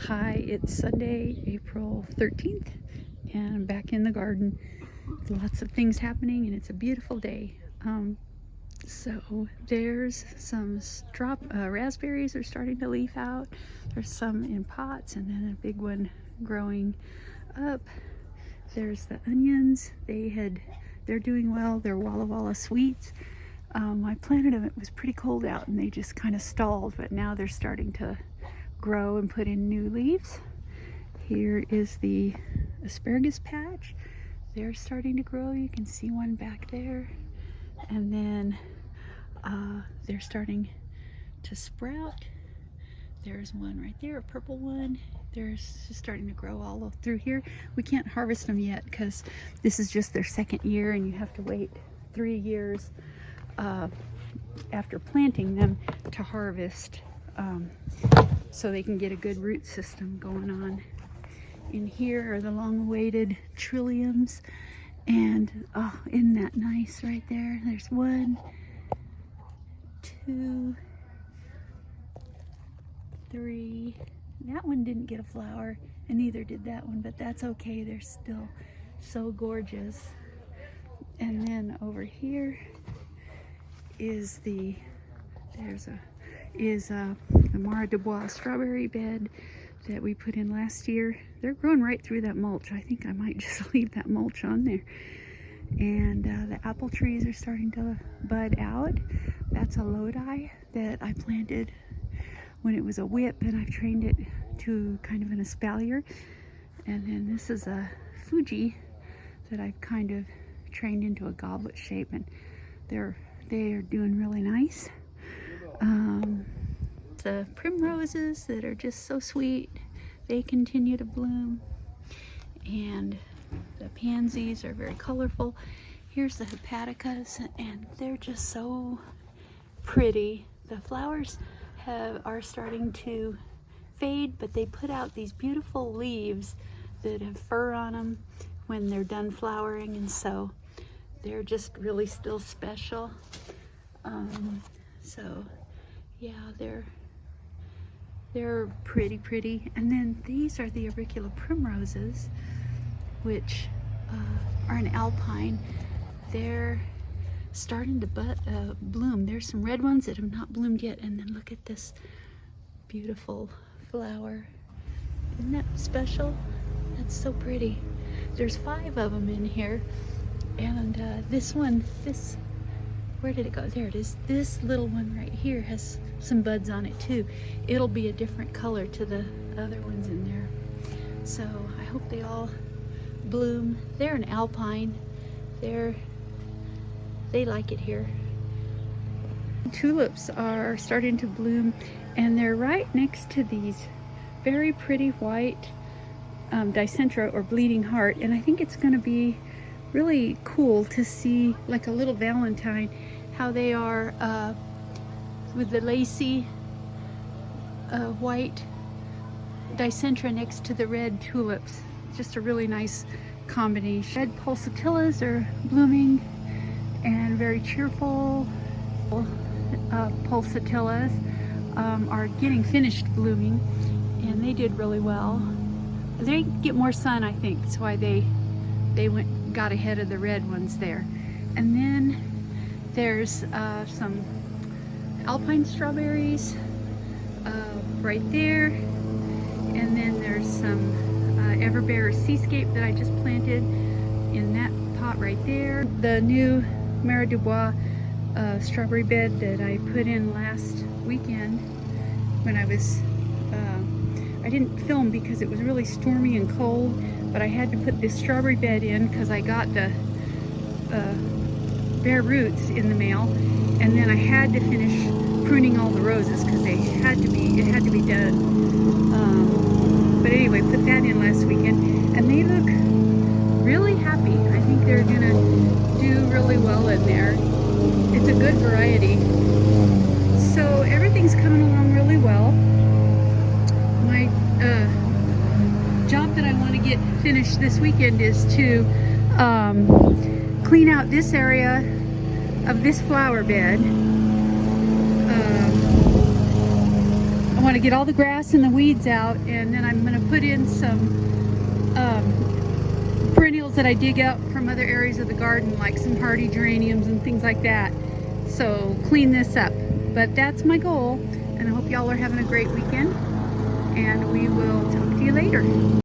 Hi, it's Sunday, April 13th, and I'm back in the garden. Lots of things happening, and it's a beautiful day. So there's some raspberries are starting to leaf out. There's some in pots, and then a big one growing up. There's the onions. They're doing well. They're Walla Walla sweets. I planted them. It was pretty cold out, and they just kind of stalled, but now they're starting to grow and put in new leaves. Here is the asparagus patch. They're starting to grow. You can see one back there. And then they're starting to sprout. There's one right there, a purple one. They're just starting to grow all through here. We can't harvest them yet because this is just their second year, and you have to wait 3 years after planting them to harvest, so they can get a good root system going on. In here are the long-awaited trilliums, and oh, isn't that nice right there? There's 1, 2, 3. That one didn't get a flower, and neither did that one, but that's okay. They're still so gorgeous. And then over here is the Mara du Bois strawberry bed that we put in last year. They're growing right through that mulch. I think I might just leave that mulch on there. And the apple trees are starting to bud out. That's a Lodi that I planted when it was a whip, and I've trained it to kind of an espalier. And then this is a Fuji that I've kind of trained into a goblet shape, and they are doing really nice. The primroses that are just so sweet, they continue to bloom, and the pansies are very colorful. Here's the hepaticas, and they're just so pretty. The flowers are starting to fade, but they put out these beautiful leaves that have fur on them when they're done flowering, and so they're just really still special. So yeah, they're pretty. And then these are the auricula primroses, which are an alpine. They're starting to bloom. There's some red ones that have not bloomed yet, and then look at this beautiful flower. Isn't that special? That's so pretty. There's 5 of them in here, and this one, where did it go? There it is. This little one right here has some buds on it too. It'll be a different color to the other ones in there. So I hope they all bloom. They're an alpine. They like it here. Tulips are starting to bloom, and they're right next to these very pretty white Dicentra or bleeding heart, and I think it's going to be really cool to see, like a little Valentine, how they are with the lacy white Dicentra next to the red tulips. Just a really nice combination. Red pulsatillas are blooming, and very cheerful. Pulsatillas are getting finished blooming, and they did really well. They get more sun, I think. That's why they got ahead of the red ones there. And then there's some alpine strawberries right there, and then there's some Everbearer Seascape that I just planted in that pot right there. The new Mara du Bois strawberry bed that I put in last weekend when I didn't film because it was really stormy and cold, but I had to put this strawberry bed in because I got the bare roots in the mail, and then I had to finish pruning all the roses because it had to be done. But anyway, put that in last weekend, and they look really happy. I think they're gonna do really well in there. It's a good variety. So everything's coming along really well. My job that I want to get finished this weekend is to clean out this area of this flower bed. I want to get all the grass and the weeds out, and then I'm going to put in some perennials that I dig out from other areas of the garden, like some hardy geraniums and things like that. So clean this up. But that's my goal, and I hope y'all are having a great weekend, and we will talk to you later.